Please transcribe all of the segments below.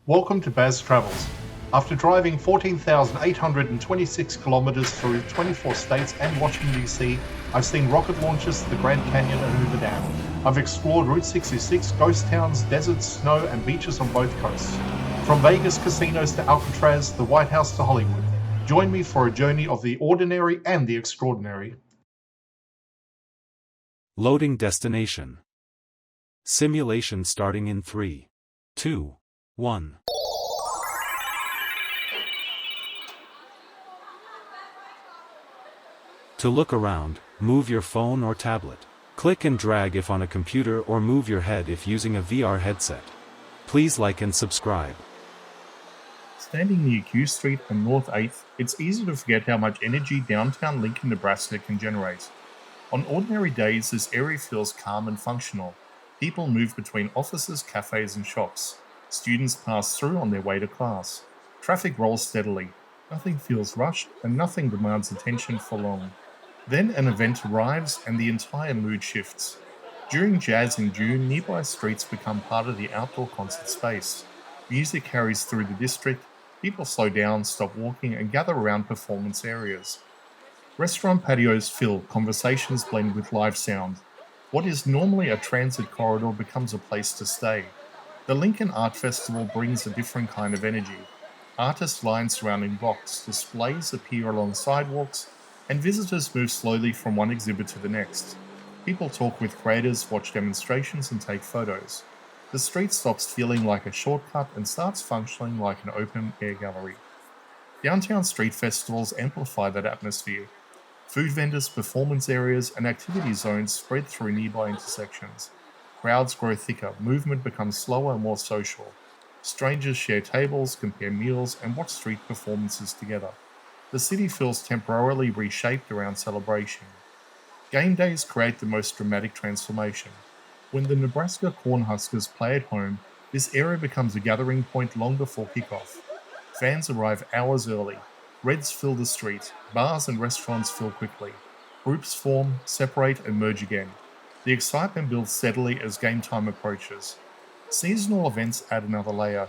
Welcome to Baz Travels. After driving 14,826 kilometers through 24 states and Washington, D.C., I've seen rocket launches to the Grand Canyon and Hoover Dam. I've explored Route 66, ghost towns, deserts, snow, and beaches on both coasts. From Vegas casinos to Alcatraz, the White House to Hollywood. Join me for a journey of the ordinary and the extraordinary. Loading destination. Simulation starting in 3, 2, 1. To look around, move your phone or tablet. Click and drag if on a computer or move your head if using a VR headset. Please like and subscribe. Standing near Q Street and North 8th, it's easy to forget how much energy downtown Lincoln, Nebraska can generate. On ordinary days, this area feels calm and functional. People move between offices, cafes, and shops. Students pass through on their way to class. Traffic rolls steadily. Nothing feels rushed, and nothing demands attention for long. Then an event arrives, and the entire mood shifts. During Jazz in June, nearby streets become part of the outdoor concert space. Music carries through the district. People slow down, stop walking, and gather around performance areas. Restaurant patios fill, conversations blend with live sound. What is normally a transit corridor becomes a place to stay. The Lincoln Art Festival brings a different kind of energy. Artists line surrounding blocks, displays appear along sidewalks, and visitors move slowly from one exhibit to the next. People talk with creators, watch demonstrations, and take photos. The street stops feeling like a shortcut and starts functioning like an open-air gallery. Downtown street festivals amplify that atmosphere. Food vendors, performance areas, and activity zones spread through nearby intersections. Crowds grow thicker, movement becomes slower and more social. Strangers share tables, compare meals, and watch street performances together. The city feels temporarily reshaped around celebration. Game days create the most dramatic transformation. When the Nebraska Cornhuskers play at home, this area becomes a gathering point long before kickoff. Fans arrive hours early. Reds fill the street. Bars and restaurants fill quickly. Groups form, separate, and merge again. The excitement builds steadily as game time approaches. Seasonal events add another layer.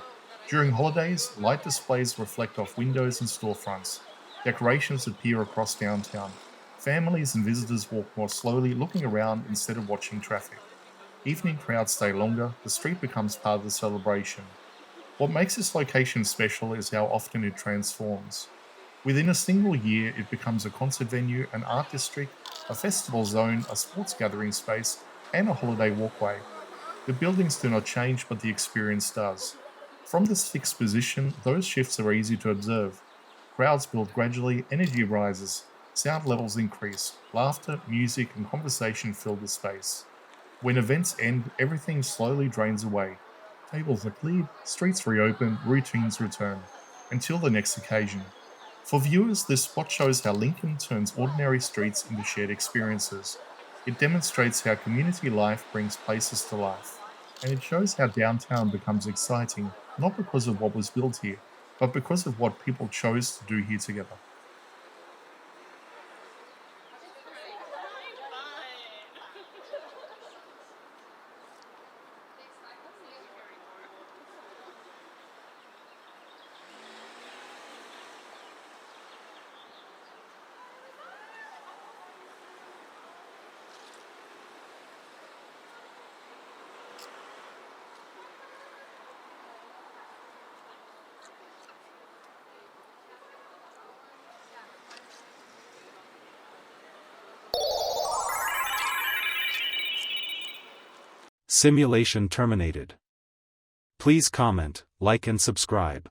During holidays, light displays reflect off windows and storefronts. Decorations appear across downtown. Families and visitors walk more slowly, looking around instead of watching traffic. Evening crowds stay longer. The street becomes part of the celebration. What makes this location special is how often it transforms. Within a single year, it becomes a concert venue, an art district, a festival zone, a sports gathering space, and a holiday walkway. The buildings do not change, but the experience does. From this fixed position, those shifts are easy to observe. Crowds build gradually, energy rises, sound levels increase, laughter, music, and conversation fill the space. When events end, everything slowly drains away. Tables are cleared, streets reopen, routines return, until the next occasion. For viewers, this spot shows how Lincoln turns ordinary streets into shared experiences. It demonstrates how community life brings places to life. And it shows how downtown becomes exciting, not because of what was built here, but because of what people chose to do here together. Simulation terminated. Please comment, like and subscribe.